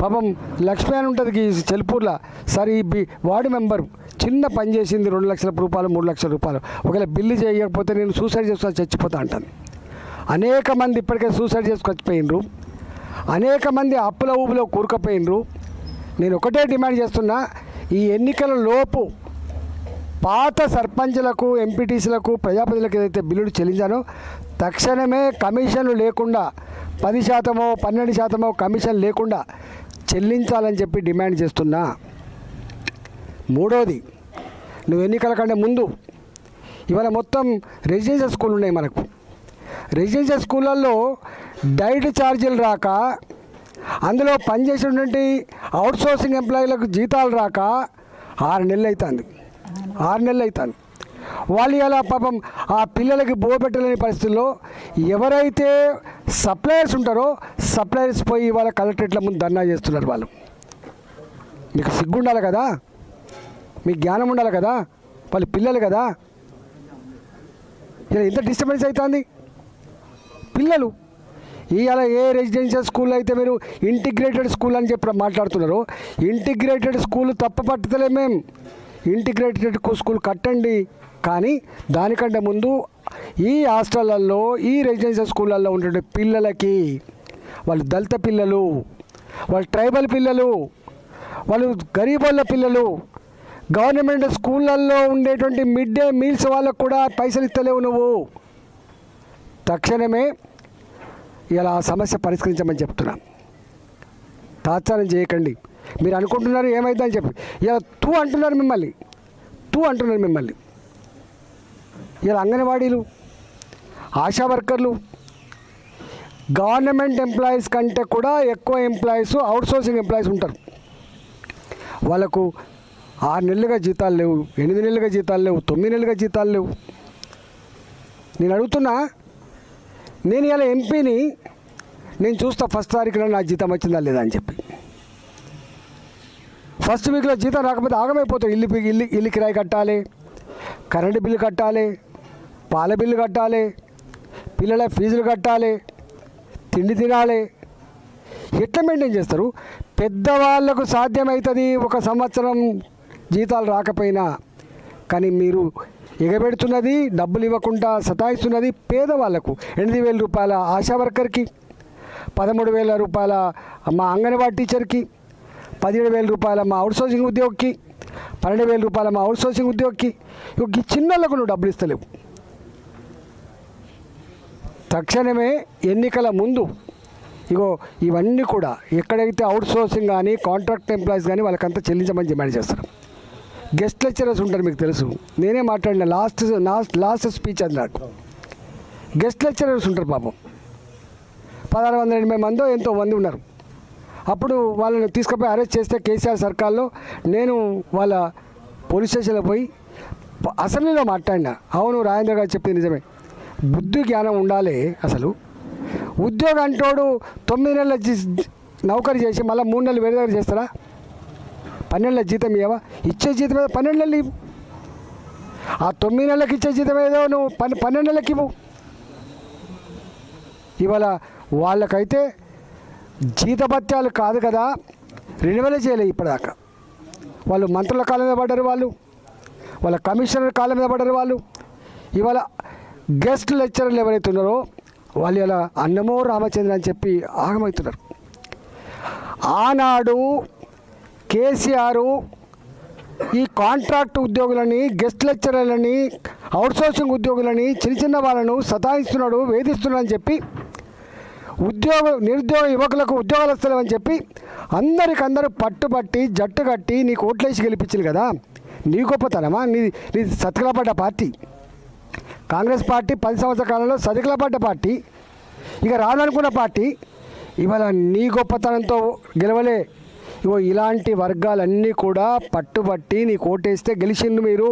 పాపం లక్ష్మి అని ఉంటుంది ఈ చెల్పూర్లో. సరే ఈ వార్డు మెంబర్ చిన్న పని చేసింది 2 లక్షల రూపాయలు 3 లక్షల రూపాయలు, ఒకవేళ బిల్లు చేయకపోతే నేను సూసైడ్ చేసుకొని చచ్చిపోతా అంటాను. అనేక మంది ఇప్పటికే సూసైడ్ చేసుకొని చచ్చిపోయినరు, అనేక మంది అప్పుల ఊబులో కూరుకుపోయినరు. నేను ఒకటే డిమాండ్ చేస్తున్నా, ఈ ఎన్నికల లోపు పాత సర్పంచ్లకు ఎంపీటీసీలకు ప్రజాప్రతినిధులకు ఏదైతే బిల్లులు చెల్లించానో తక్షణమే కమిషన్లు లేకుండా 10% 12% కమిషన్ లేకుండా చెల్లించాలని చెప్పి డిమాండ్ చేస్తున్నా. మూడోది, నువ్వు ఎన్నికల కంటే ముందు ఇవాళ మొత్తం రెసిడెన్షియల్ స్కూల్ ఉన్నాయి మనకు. రెసిడెన్షియల్ స్కూళ్ళల్లో డైట్ ఛార్జీలు రాక, అందులో పనిచేసినటువంటి అవుట్సోర్సింగ్ ఎంప్లాయీలకు జీతాలు రాక 6 నెలలు అవుతుంది. వాళ్ళు ఇలా పాపం ఆ పిల్లలకి బోబెట్టలేని పరిస్థితుల్లో ఎవరైతే సప్లయర్స్ ఉంటారో సప్లయర్స్ పోయి ఇవాళ కలెక్టరేట్ల ముందు ధర్నా చేస్తున్నారు. వాళ్ళు మీకు సిగ్గు ఉండాలి కదా, మీకు జ్ఞానం ఉండాలి కదా, వాళ్ళు పిల్లలు కదా. ఇలా ఎంత డిస్టర్బెన్స్ అవుతుంది పిల్లలు. ఇవాళ ఏ రెసిడెన్షియల్ స్కూల్ అయితే మీరు ఇంటిగ్రేటెడ్ స్కూల్ అని చెప్పి మాట్లాడుతున్నారో, ఇంటిగ్రేటెడ్ స్కూల్ తప్పపట్టలే మేము. ఇంటిగ్రేటెడ్ స్కూల్ కట్టండి, కానీ దానికంటే ముందు ఈ హాస్టళ్ళల్లో ఈ రెసిడెన్షియల్ స్కూళ్ళల్లో ఉండే పిల్లలకి, వాళ్ళు దళిత పిల్లలు, వాళ్ళు ట్రైబల్ పిల్లలు, వాళ్ళు గరీబోళ్ళ పిల్లలు, గవర్నమెంట్ స్కూళ్ళల్లో ఉండేటువంటి మిడ్ డే మీల్స్ వాళ్ళకు కూడా పైసలు ఇస్తలేవు నువ్వు. తక్షణమే ఇలా ఆ సమస్య పరిష్కరించమని చెప్తున్నా. తాత్సారం చేయకండి. మీరు అనుకుంటున్నారు ఏమైందని చెప్పి ఇలా అంటున్నారు మిమ్మల్ని. ఇలా అంగన్వాడీలు, ఆశా వర్కర్లు, గవర్నమెంట్ ఎంప్లాయీస్ కంటే కూడా ఎక్కువ ఎంప్లాయీస్ అవుట్సోర్సింగ్ ఎంప్లాయీస్ ఉంటారు. వాళ్ళకు 6 నెలలుగా జీతాలు లేవు, 8 నెలలుగా జీతాలు లేవు, 9 నెలలుగా జీతాలు లేవు. నేను అడుగుతున్నా, నేను ఇలా ఎంపీని, నేను చూస్తా ఫస్ట్ తారీఖున నా జీతం వచ్చిందా లేదా అని చెప్పి. ఫస్ట్ వీక్లో జీతం రాకపోతే ఆగమైపోతాయి. ఇల్లు కిరాయి కట్టాలి, కరెంటు బిల్లు కట్టాలి, పాల బిల్లు కట్టాలి, పిల్లల ఫీజులు కట్టాలి, తిండి తినాలి. ఎట్లా మెయింటైన్ చేస్తారు? పెద్దవాళ్లకు సాధ్యమవుతుంది 1 సంవత్సరం జీతాలు రాకపోయినా, కానీ మీరు ఎగబెడుతున్నది, డబ్బులు ఇవ్వకుండా సతాయిస్తున్నది పేదవాళ్లకు. 8,000 రూపాయల ఆశా వర్కర్కి, 13,000 రూపాయల మా అంగన్వాడీ టీచర్కి, 17,000 రూపాయల మా అవుట్సోర్సింగ్ ఉద్యోగికి, 12,000 రూపాయల మా అవుట్సోర్సింగ్ ఉద్యోగికి. ఈ చిన్నలకు నువ్వు డబ్బులు ఇస్తలేవు. తక్షణమే ఎన్నికల ముందు ఇవన్నీ కూడా ఎక్కడైతే అవుట్సోర్సింగ్ కానీ కాంట్రాక్ట్ ఎంప్లాయీస్ కానీ వాళ్ళకంతా చెల్లించమని డిమాండ్ చేస్తారు. గెస్ట్ లెక్చరర్స్ ఉంటారు, మీకు తెలుసు, నేనే మాట్లాడిన లాస్ట్ స్పీచ్ అన్నాడు. గెస్ట్ లెక్చరర్స్ ఉంటారు పాపం, 1680 మందో ఎంతో మంది ఉన్నారు. అప్పుడు వాళ్ళని తీసుకుపోయి అరెస్ట్ చేస్తే కేసీఆర్ సర్కార్లో నేను వాళ్ళ పోలీస్ స్టేషన్లో పోయి అసెంబ్లీలో మాట్లాడినా. అవును, రాజేంద్ర గారు చెప్పింది నిజమే, బుద్ధి జ్ఞానం ఉండాలి. అసలు ఉద్యోగం అంటోడు 9 నెలల నౌకరీ చేసి మళ్ళీ 3 నెలలు వేరే దగ్గర చేస్తారా? 12 నెలల జీతం ఇవ్వవా? ఇచ్చే జీతం ఏదో 12 నెలలు ఇవ్వు. ఆ 9 నెలలకు ఇచ్చే జీతం ఏదో నువ్వు 12 నెలలకు ఇవ్వు. ఇవాళ వాళ్ళకైతే జీతభత్యాలు కాదు కదా, రెన్యువల్ చేయలేదు ఇప్పటిదాకా. వాళ్ళు మంత్రుల కాలం మీద పడ్డారు, వాళ్ళ కమిషనర్ కాలం మీద పడ్డారు. వాళ్ళు ఇవాళ గెస్ట్ లెక్చరర్లు ఎవరైతే ఉన్నారో వాళ్ళు ఇలా అన్నమో రామచంద్ర అని చెప్పి ఆగమవుతున్నారు. ఆనాడు కేసీఆర్ ఈ కాంట్రాక్ట్ ఉద్యోగులని, గెస్ట్ లెక్చరర్లని, అవుట్సోర్సింగ్ ఉద్యోగులని, చిన్న వాళ్ళను సతాయిస్తున్నాడు, వేధిస్తున్నాడు అని చెప్పి నిరుద్యోగ యువకులకు ఉద్యోగాలు వస్తలేవని చెప్పి అందరికందరూ పట్టుబట్టి జట్టు కట్టి నీకు ఓట్లేసి గెలిపించారు కదా. నీ గొప్పతనమా? నీ సతికిలపడ్డ పార్టీ కాంగ్రెస్ పార్టీ 10 సంవత్సరాల కాలంలో సతికిలపడ్డ పార్టీ, ఇక రాదనుకున్న పార్టీ. ఇవాళ నీ గొప్పతనంతో గెలవలే. ఇలాంటి వర్గాలన్నీ కూడా పట్టుబట్టి నీకు ఓటేస్తే గెలిచిండు మీరు.